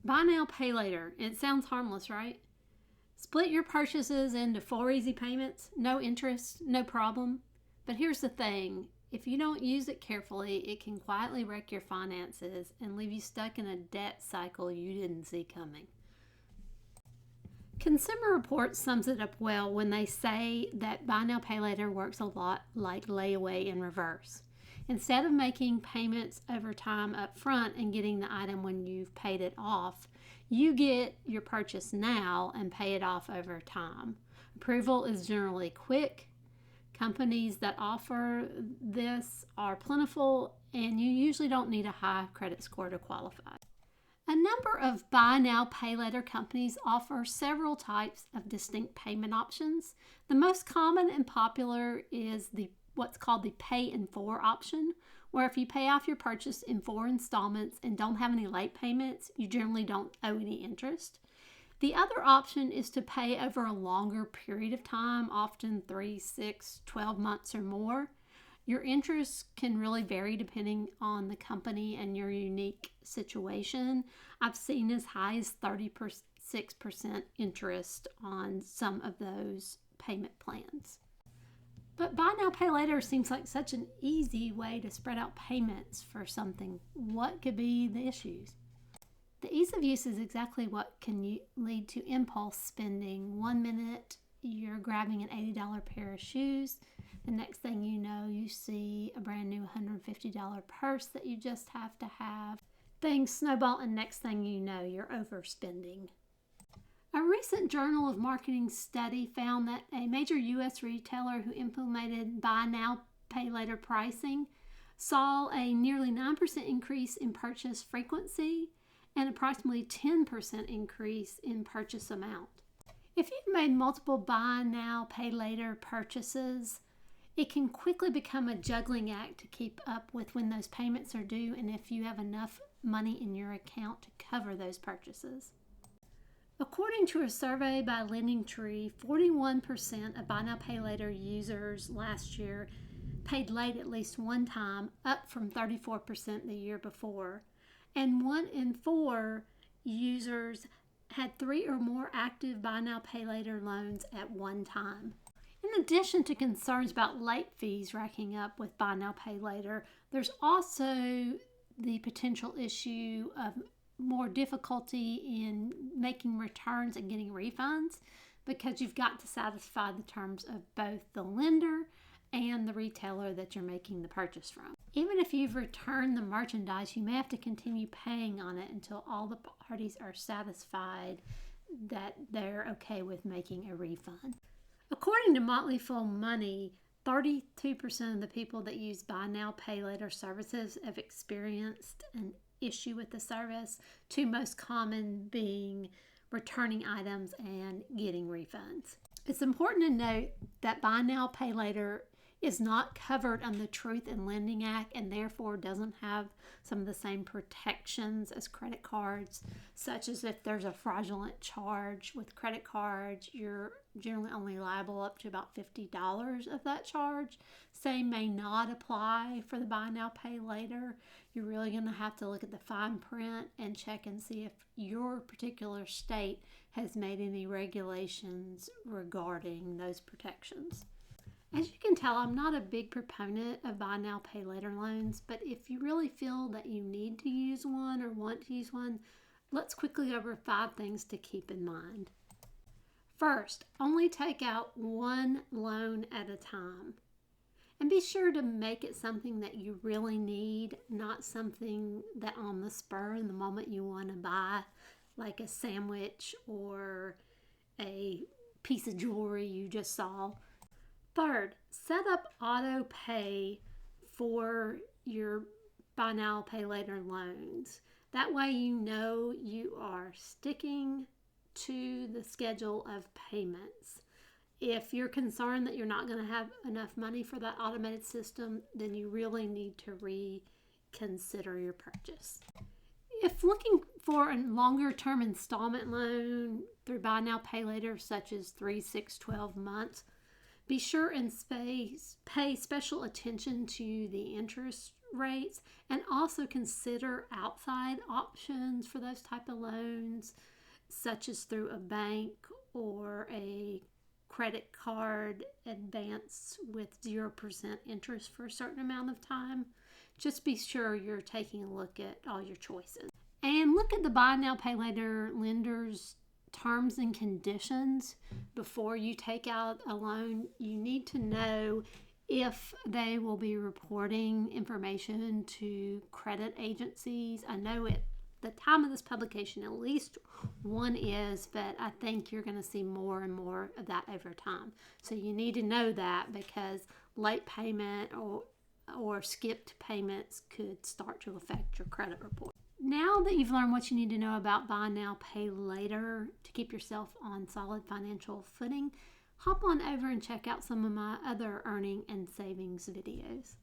Buy now, pay later. It sounds harmless, right? Split your purchases into 4 easy payments, no interest, no problem. But here's the thing, if you don't use it carefully, it can quietly wreck your finances and leave you stuck in a debt cycle you didn't see coming. Consumer Reports sums it up well when they say that buy now, pay later works a lot like layaway in reverse. Instead of making payments over time up front and getting the item when you've paid it off, you get your purchase now and pay it off over time. Approval is generally quick. Companies that offer this are plentiful, and you usually don't need a high credit score to qualify. A number of buy now, pay later companies offer several types of distinct payment options. The most common and popular is what's called the pay in 4 option, where if you pay off your purchase in 4 installments and don't have any late payments, you generally don't owe any interest. The other option is to pay over a longer period of time, often 3, 6, 12 months or more. Your interest can really vary depending on the company and your unique situation. I've seen as high as 36% interest on some of those payment plans. But buy now, pay later seems like such an easy way to spread out payments for something. What could be the issues? The ease of use is exactly what can lead to impulse spending. 1 minute you're grabbing an $80 pair of shoes. The next thing you know, you see a brand new $150 purse that you just have to have. Things snowball, and next thing you know, you're overspending. A recent Journal of Marketing study found that a major U.S. retailer who implemented buy now, pay later pricing saw a nearly 9% increase in purchase frequency and approximately 10% increase in purchase amount. If you've made multiple buy now, pay later purchases, it can quickly become a juggling act to keep up with when those payments are due and if you have enough money in your account to cover those purchases. According to a survey by LendingTree, 41% of buy now, pay later users last year paid late at least one time, up from 34% the year before. And 1 in 4 users had 3 or more active buy now, pay later loans at one time. In addition to concerns about late fees racking up with buy now, pay later, there's also the potential issue of more difficulty in making returns and getting refunds because you've got to satisfy the terms of both the lender and the retailer that you're making the purchase from. Even if you've returned the merchandise, you may have to continue paying on it until all the parties are satisfied that they're okay with making a refund. According to Motley Fool Money, 32% of the people that use buy now, pay later services have experienced an issue with the service, 2 most common being returning items and getting refunds. It's important to note that buy now, pay later is not covered on the Truth in Lending Act and therefore doesn't have some of the same protections as credit cards, such as if there's a fraudulent charge with credit cards, you're generally only liable up to about $50 of that charge. Same may not apply for the buy now, pay later. You're really going to have to look at the fine print and check and see if your particular state has made any regulations regarding those protections. As you can tell, I'm not a big proponent of buy now, pay later loans, but if you really feel that you need to use one or want to use one, let's quickly go over 5 things to keep in mind. First, only take out one loan at a time. And be sure to make it something that you really need, not something that on the spur in the moment you want to buy, like a sandwich or a piece of jewelry you just saw. Third, set up auto pay for your buy now, pay later loans. That way you know you are sticking to the schedule of payments. If you're concerned that you're not going to have enough money for that automated system, then you really need to reconsider your purchase. If looking for a longer term installment loan through buy now, pay later, such as 3, 6, 12 months, be sure and pay special attention to the interest rates, and also consider outside options for those type of loans, such as through a bank or a credit card advance with 0% interest for a certain amount of time. Just be sure you're taking a look at all your choices. And look at the buy now, pay later lenders' terms and conditions before you take out a loan. You need to know if they will be reporting information to credit agencies. I know at the time of this publication, at least one is, but I think you're going to see more and more of that over time. So you need to know that, because late payment or skipped payments could start to affect your credit report. Now that you've learned what you need to know about buy now, pay later to keep yourself on solid financial footing, hop on over and check out some of my other earning and savings videos.